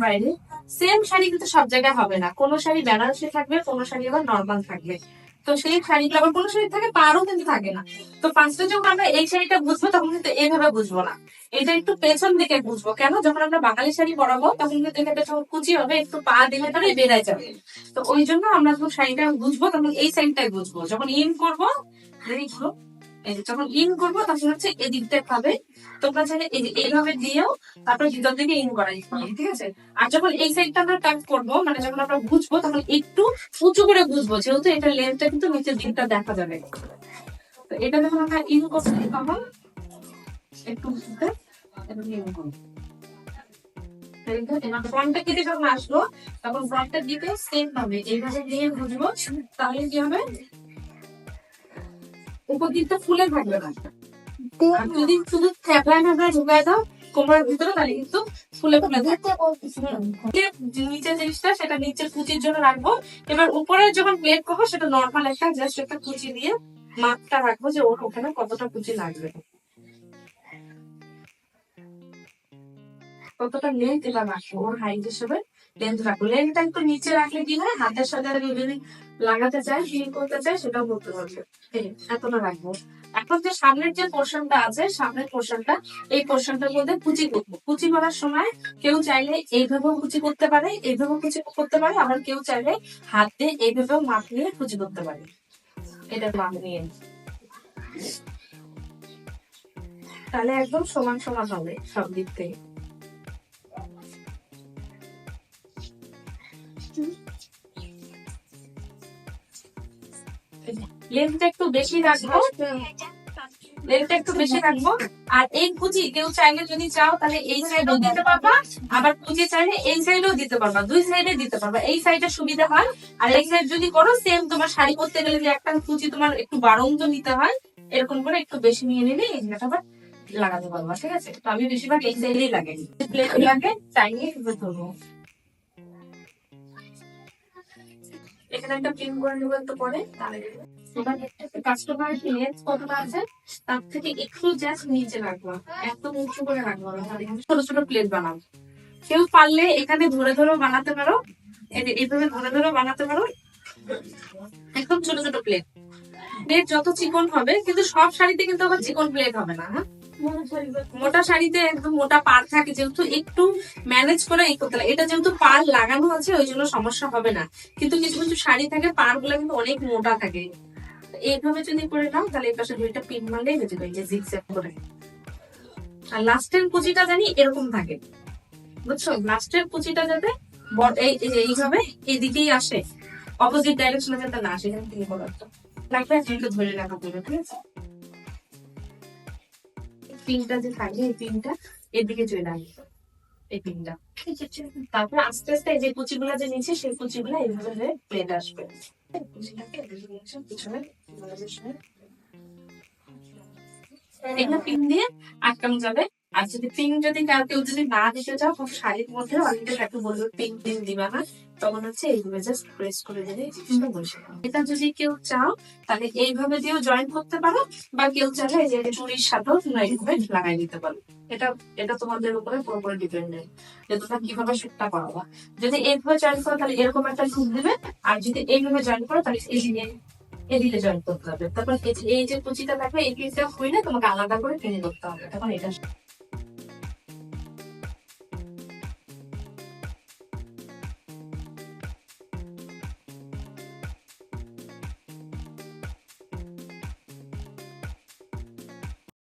বাইরে সেম শাড়ি কিন্তু সব জায়গায় হবে না, কোনো শাড়ি বেনারসি থাকবে, কোনো শাড়ি আবার নর্মাল থাকবে। তো সেই শাড়িটা আবার কোনো শাড়ি থাকে, পাড়ও কিন্তু থাকে না। তো ফার্স্টে যখন আমরা এই শাড়িটা বুঝবো তখন কিন্তু এইভাবে বুঝবো না, এটা একটু পেছন দিকে বুঝবো। কেন? যখন আমরা বাঙালি শাড়ি পরাবো তখন কিন্তু এখানে যখন কুচি হবে একটু পা দিলে পরে বেড়ে যাবে। তো ওই জন্য আমরা যখন শাড়িটা বুঝবো তখন এই সাইডটাই বুঝবো। যখন ইন করবো যখন ইন করবো তখন হচ্ছে এদিকটা পাবে। তোমরা চাইলে এইভাবে দিয়েও তারপর ভিতর দিকে ইন করা যেতে পারে, ঠিক আছে। আর যখন এই সাইডটা আমরা টাচ করবো, মানে যখন আমরা বুঝবো তখন একটু উঁচু করে বুঝবো, যেহেতু এটা লেন্থটা কিন্তু নিচের দিকটা দেখা যাবে। তো এটা যখন আমরা ইন করছি তখন একটু বুঝতে এবং ইন করবো। ফ্রন্টটা কেটে যখন আসলো তখন ফ্রন্টের দিকে সেম হবে, এইভাবে নিয়ে বুঝবো। তাহলে কি হবে, উপর দিকটা ফুলে থাকবে না। আর যদি শুধু থ্যাপড়ায় থ্যাপড়ায় ঢুকায় দাও কোমরের ভিতরে, তাহলে কিন্তু ফুলে ফুলে থাকবে। নিচের জিনিসটা সেটা নিচের কুচির জন্য রাখবো। এবার উপরে যখন প্লেট করবো সেটা নর্মাল একটা জাস্ট একটা কুচি দিয়ে মাপটা রাখবো যে ওর ওখানে কতটা কুচি লাগবে, কতটা লেন্থ এবার রাখবো, ওর হাইট হিসেবে লেন্থ রাখবো। লেন্থটা একটু নিচে রাখলে কি হয়, হাতের সাথে যদি লাগাতে চাই, ফিল করতে চাই, সেটাও করতে পারবে। এতটা রাখবো। এখন যে সামনের যে পোর্শনটা আছে, সামনের পোর্শনটা, এই পোর্শনটার মধ্যে কুচি করবো। কুচি করার সময় কেউ চাইলে এইভাবেও কুচি করতে পারে, এইভাবেও কুচি করতে পারে, আবার কেউ চাইলে হাত দিয়ে এইভাবেও মাপ নিয়ে কুচি করতে পারে। এটা মাপ নিয়ে তাহলে একদম সমান সমান হবে সব দিক থেকে। লেন্থটা একটু বেশি রাখবো, লেন্থটা একটু বেশি রাখবো। আর এই কুচি কেউ চাইলে যদি চাও তাহলে এই সাইডেও দিতে পারবা, আবার কুচি চাইলে এই সাইডেও দিতে পারবা, দুই সাইডে দিতে পারবা। এই সাইডে সুবিধা হয়। আর এই সাইড যদি করো সেম, তোমার শাড়ি করতে গেলে যে একটা কুচি তোমার একটু বাড়ন্ত নিতে হয়, এরকম করে একটু বেশি নিয়ে নিলে এই জায়গাটা আবার লাগাতে পারবা, ঠিক আছে। তো আমি বেশিরভাগ এই সাইডেই লাগাই, প্লেট লাগে চাইলে ধরবো। এখানে একটা প্রিন্ট করে নেবো একটু পরে। এবার কাস্টমার লেন্থ কতটা আছে তার থেকে একটু জাস্ট নিচে রাখবো, একদম উঁচু করে রাখবো না, ছোট ছোট প্লেট বানাবো। কেউ পারলে এখানে ধরে ধরেও বানাতে পারো, এইভাবে ধরে ধরেও বানাতে পারো। একদম ছোট ছোট প্লেট, প্লেট যত চিকন হবে, কিন্তু সব শাড়িতে কিন্তু আবার চিকন প্লেট হবে না। হ্যাঁ, মোটা শাড়িতে একদম মোটা পাড় থাকে, যেহেতু একটু ম্যানেজ করে এই করতে লাগে। এটা যেহেতু পাড় লাগানো আছে ওই জন্য সমস্যা হবে না, কিন্তু কিছু কিছু শাড়ি থাকে পাড় গুলো কিন্তু অনেক মোটা থাকে। এইভাবে যদি করে নাও তাহলে এই পাশে দুইটা পিন মারলেই হয়ে যাবে, যে জিগজ্যাগ করে। আর লাস্টের কুচিটা জানি এরকম থাকে, বুঝছো? লাস্টের কুচিটা যাতে এইভাবে এদিকেই আসে, অপোজিট ডাইরেকশনে যাতে না আসে। এখানে পিন করা লাগবে, একটু ধরে রাখা পড়বে, ঠিক আছে। পিনটা যে থাকে এই পিনটা এদিকে চলে আসবে, এই পিনটা। তারপর আস্তে আস্তে এই যে কুচিগুলা যে নিচে সেই কুচিগুলা এইভাবে প্লেট আসবে। পিছনে এগুলো পিন দিয়ে আটকানো যাবে। আর যদি পিন যদি কেউ যদি না দিতে চাও, খুব শাড়ির মধ্যে অনেকে একটু বলবে পিন পিন দিবা না, তখন হচ্ছে এইভাবে জাস্ট প্রেস করে দিলে জিনিসটা বসে। এটা যদি কেউ চাও তাহলে এইভাবে দিয়েও জয়েন করতে পারো, বা কেউ চাইলে এই যে চুড়ির সাথেও তোমরা এইভাবে লাগাই দিতে পারো। এটা এটা তোমাদের উপরে পুরোপুরি ডিপেন্ডেন্ট যে তোমরা কিভাবে শুটটা করাবা। যদি এইভাবে জয়েন করো তাহলে এরকম একটা শুট দিবে, আর যদি এইভাবে জয়েন করো তাহলে এদিকে জয়েন করতে হবে। তারপর এই যে কুচিটা থাকবে এই পিসটা হইলে তোমাকে আলাদা করে ট্রেনে করতে হবে, তখন এটা